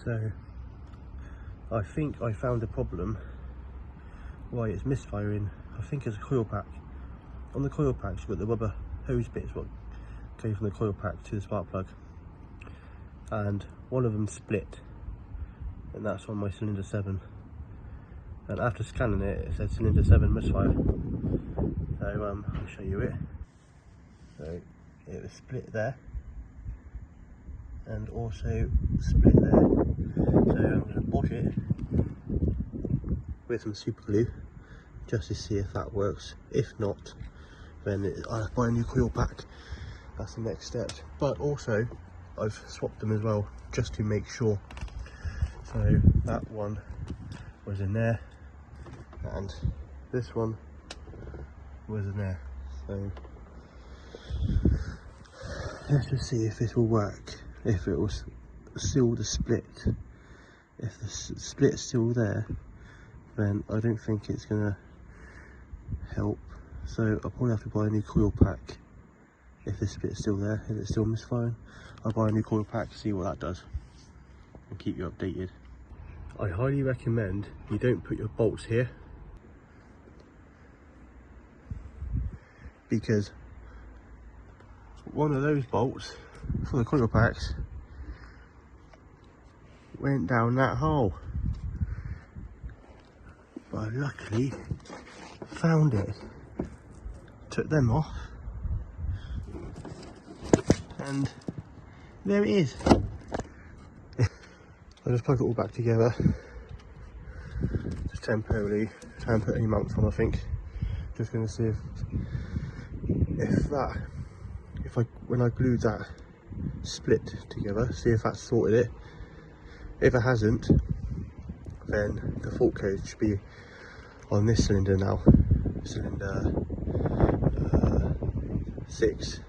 So I think I found a problem why it's misfiring. I think it's a coil pack. On the coil packs you've got the rubber hose bits what go from the coil pack to the spark plug, and one of them split, and that's on my cylinder 7, and after scanning it, it said cylinder 7 misfire. So I'll show you it. So it was split there and also split there. So I'm going to wash it with some super glue just to see if that works. If not, then I'll buy a new coil pack. That's the next step. But also I've swapped them as well just to make sure. So that one was in there and this one was in there. So let's just see if this will work, if it will seal the split. If the split's still there, then I don't think it's gonna help. So I'll probably have to buy a new coil pack. If this split's still there, if it's still misfiring, I'll buy a new coil pack to see what that does and keep you updated. I highly recommend you don't put your bolts here, because one of those bolts for the coil packs went down that hole, but I luckily found it, took them off, and there it is. I'll just plug it all back together, just temporarily, try and put any mounts on. I think just going to see if when I glued that split together, see if that's sorted it. If it hasn't, then the fault code should be on this cylinder now, cylinder 6.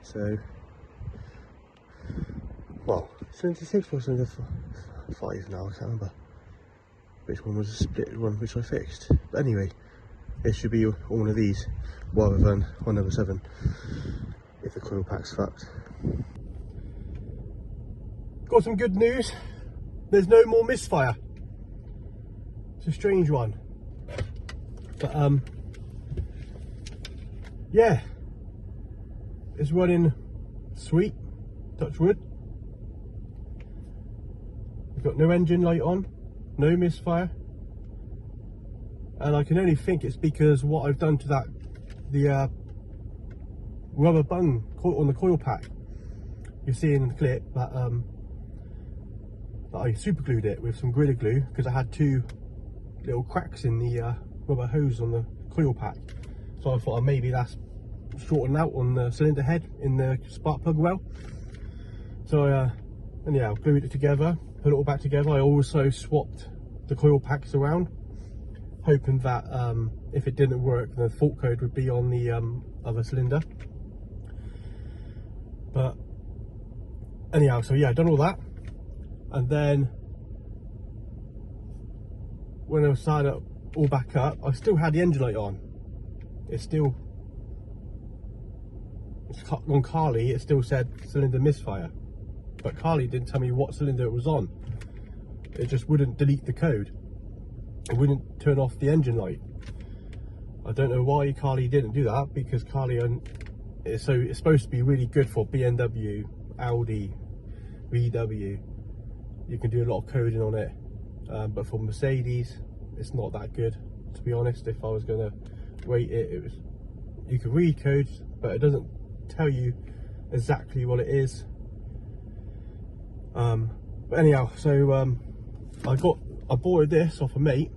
So, well, cylinder 6 or cylinder 5 now, I can't remember which one was a split one which I fixed. But anyway, it should be one of these rather than on number 7 if the coil pack's fucked. Got some good news, there's no more misfire. It's a strange one, but yeah, it's running sweet, touch wood. We've got no engine light on, no misfire, and I can only think it's because what I've done to the rubber bung on the coil pack. You see in the clip that I super glued it with some Gorilla Glue because I had 2 little cracks in the rubber hose on the coil pack. So I thought maybe that's shortened out on the cylinder head in the spark plug well. So anyhow, glued it together, put it all back together. I also swapped the coil packs around, hoping that if it didn't work, the fault code would be on the other cylinder. But anyhow, so yeah, done all that, and then when I started it all back up, I still had the engine light on. It's on Carly, it still said cylinder misfire, but Carly didn't tell me what cylinder it was on. It just wouldn't delete the code. It wouldn't turn off the engine light. I don't know why Carly didn't do that, because Carly it's supposed to be really good for BMW, Audi, VW. You can do a lot of coding on it, but for Mercedes it's not that good, to be honest. If I was going to rate it, you can read codes, but it doesn't tell you exactly what it is. But anyhow, so I bought this off a mate,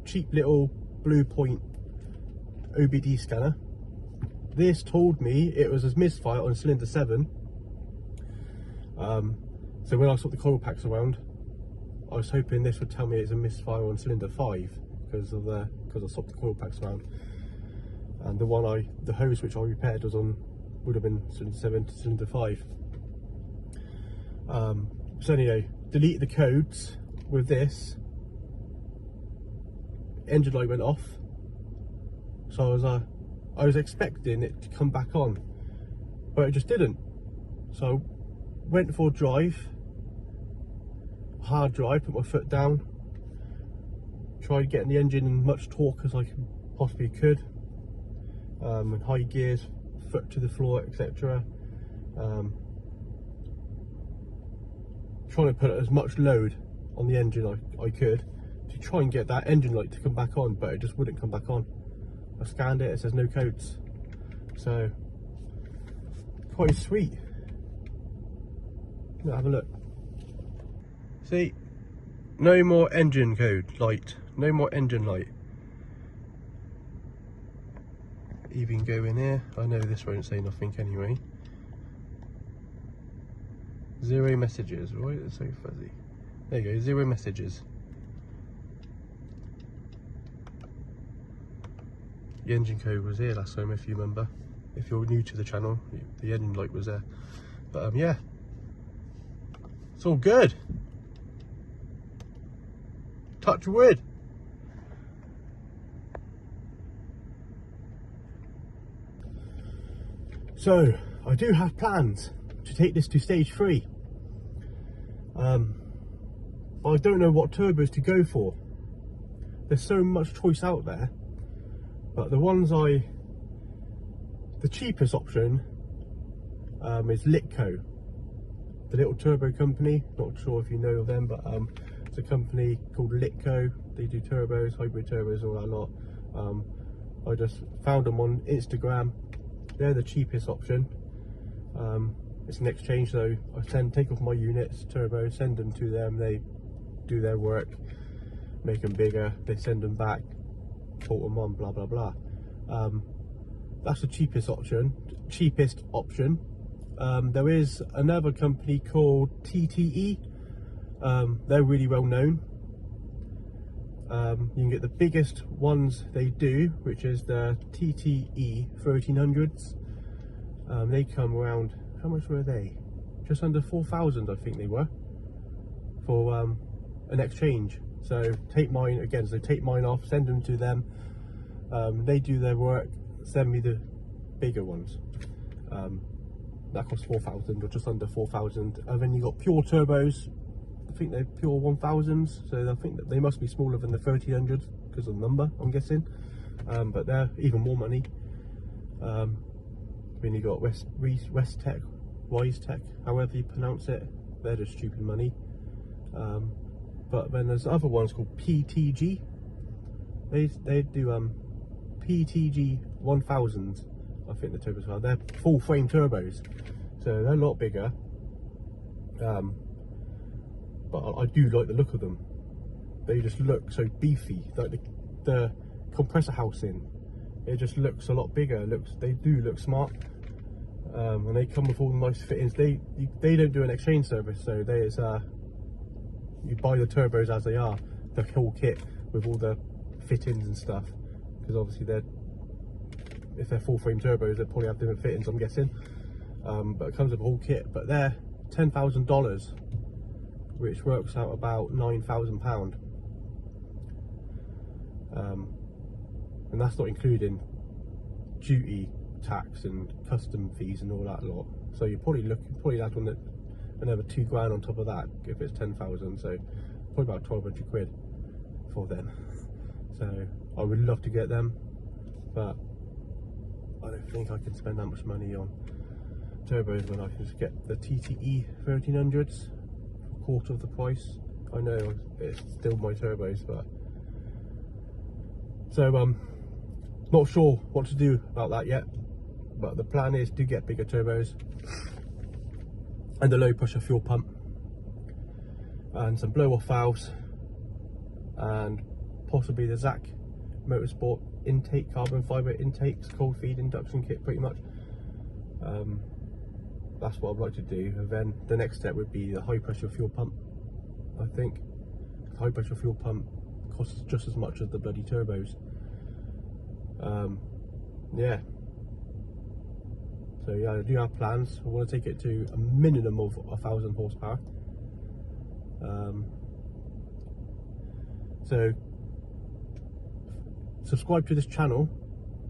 cheap little Blue Point OBD scanner. This told me it was a misfire on cylinder 7. So when I swapped the coil packs around, I was hoping this would tell me it's a misfire on cylinder 5 because I swapped the coil packs around. And the hose which I repaired would have been cylinder 7 to cylinder 5. So anyway, delete the codes with this. Engine light went off, so I was expecting it to come back on, but it just didn't. So went for a drive, hard drive, put my foot down, tried getting the engine in much torque as I possibly could, in high gears, foot to the floor, etc. Trying to put as much load on the engine I could to try and get that engine light to come back on, but it just wouldn't come back on. I scanned it, it says no codes. So quite sweet. Now have a look. See, no more engine code light, no more engine light. Even go in here, I know this won't say nothing anyway. 0 messages, why is it so fuzzy? There you go, 0 messages. The engine code was here last time, if you remember. If you're new to the channel, the engine light was there. But yeah, it's all good. Touch wood. So I do have plans to take this to stage 3. But I don't know what turbos to go for. There's so much choice out there, but the cheapest option is Litco, the little turbo company. Not sure if you know of them, but it's a company called Litco. They do turbos, hybrid turbos, all that lot. I just found them on Instagram. They're the cheapest option. It's an exchange, so I take off my units, turbo, send them to them, they do their work, make them bigger, they send them back, port them on, blah blah blah. That's the cheapest option. There is another company called TTE. They're really well known. You can get the biggest ones they do, which is the TTE 1300s. They come around, how much were they? Just under 4,000 I think they were, for an exchange. So take mine again, so take mine off, send them to them, they do their work, send me the bigger ones. That costs 4,000 or just under 4,000. And then you got pure turbos, I think they're pure 1000s, so I think that they must be smaller than the 1300s because of the number, I'm guessing. But they're even more money. Then you got West Tech, Wise Tech, however you pronounce it. They're just stupid money. But then there's other ones called PTG. They do PTG 1000s. I think the turbos are. They're full frame turbos, so they're a lot bigger. But I do like the look of them. They just look so beefy. Like the compressor housing, it just looks a lot bigger. They do look smart, and they come with all the nice fittings. They don't do an exchange service, so you buy the turbos as they are, the whole kit with all the fittings and stuff. Because obviously if they're full frame turbos, they probably have different fittings, I'm guessing. But it comes with a whole kit. But they're $10,000, which works out about £9,000. And that's not including duty, tax and custom fees and all that lot. So you're probably add on another £2,000 on top of that if it's 10,000. So probably about 1,200 quid for them. So I would love to get them, but I don't think I can spend that much money on turbos when I can just get the TTE 1300s for a quarter of the price. I know it's still my turbos, but so not sure what to do about that yet, but the plan is to get bigger turbos and a low pressure fuel pump and some blow off valves and possibly the Zach Motorsport intake, carbon fibre intakes, cold feed induction kit, pretty much. That's what I'd like to do. And then the next step would be the high pressure fuel pump. I think the high pressure fuel pump costs just as much as the bloody turbos. Yeah, so yeah, I do have plans. I want to take it to a minimum of 1,000 horsepower. So subscribe to this channel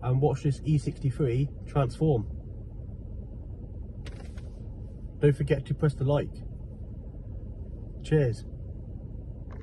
and watch this E63 transform. Don't forget to press the like. Cheers.